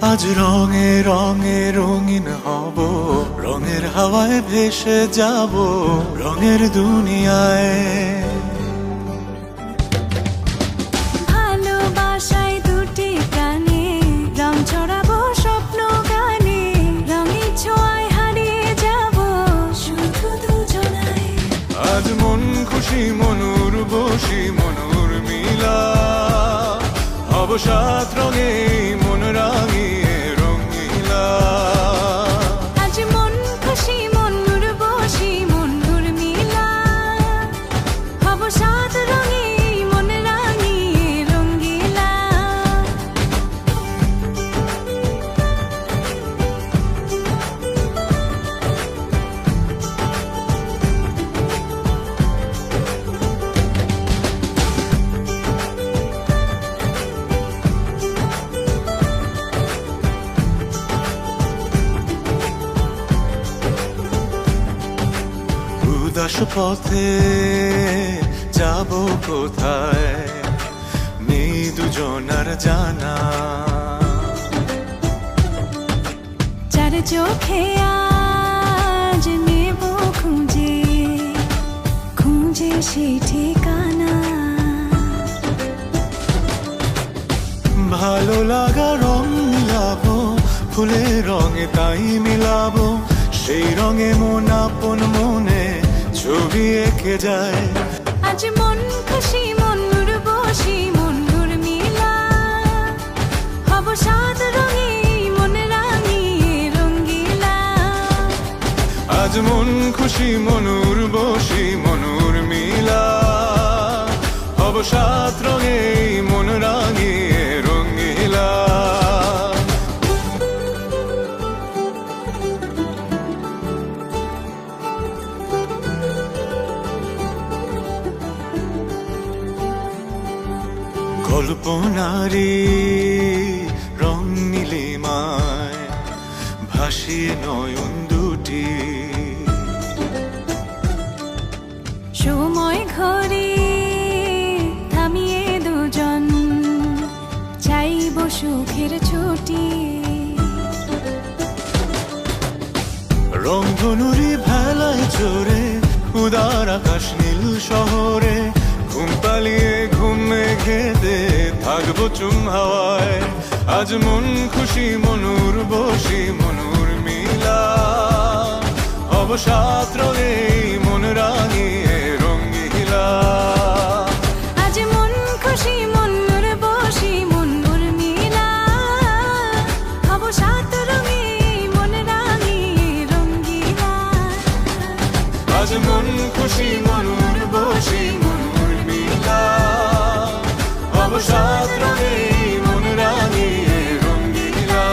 আজ রঙে রঙে রঙিন হব, রঙের হাওয়ায় ভেসে যাব রঙের দুনিয়ায়। ভালোবাসায় দুটি প্রাণে রং ছড়াবো স্বপ্ন গানে, রঙের ছোঁয়ায় হারিয়ে যাব শুধু দুজনায়। আজ মন খুশি মনুর বসি মনুর মিলা, হব সাত রঙে মন রাঙিয়ে রঙিলা। আজ মন খুশি মনুর বসি মনুর মিলা, হব সাত রঙে মন রাঙিয়ে রঙ্গিলা। উদাস পথে যাব কোথায়, নেই দুজনার জানা। চার চোখে আজ নেব খুঁজে খুঁজে সেই ঠিকানা। ভালো লাগা রং মিলাবো, ফুলের রঙে তাই মিলাবো, সেই রঙে মন আপন মনে ছবি এঁকে যায়। আজ মন খুশি মনুর বসি মনুর মিলা, হব সাত রঙে মন রাঙিয়ে রঙ্গিলা। আজ মন খুশি মনুর বসি মনুর মিলা, হব সাত রঙে মন রাঙিয়ে রঙিলা। কল্পনারি রং নীলিমায় ভাসিয়ে নয়ন দুটি, সময় ঘরে থামিয়ে দুজন চাইব সুখের ছুটি। রংধনুরি ভেলায় চড়ে উদার আকাশ নীল শহরে, ঘুম পালিয়ে ঘুম মেঘেতে থাকবো চুম হাওয়ায়। আজ মন খুশি মনুর বসি মনুর মিলা, হব সাত রঙে মন রাঙিয়ে রঙিলা। আজ মন খুশি মনুর বসি মনুর মিলা, হব সাত রঙে মন রাঙিয়ে রঙ্গিলা। আজ মন খুশি মনুর বসি মনুর মিলা, হব সাত রঙে মন রাঙিয়ে রঙিলা।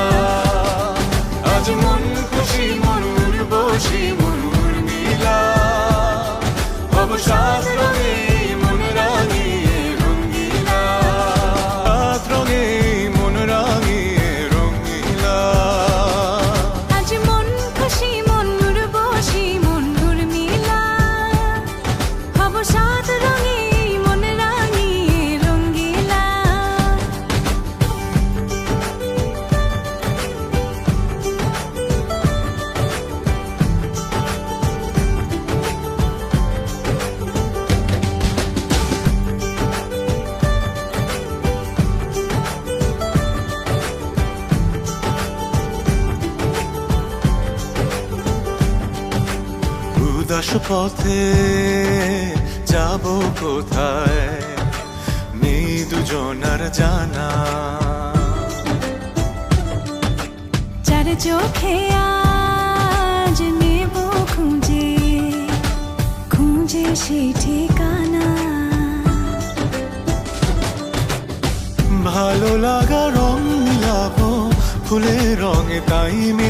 আজ মন খুশি মনুর বসি মনুর মিলা, হব সাত রঙে মন রাঙিয়ে রঙিলা। সাত রঙে মন রাঙিয়ে রঙিলা। আজ মন খুশি মনুর বসি মনুর মিলা, হব সাত রঙে মন রাঙিয়ে রঙ্গিলা। উদাস পথে যাব কোথায়, নেই দুজনার জানা। চার চোখে আজ নেব খুঁজে খুঁজে সেই ঠিকানা। ভালো লাগা রং মিলাবো, ফুলের রঙে তাই মিলাবো।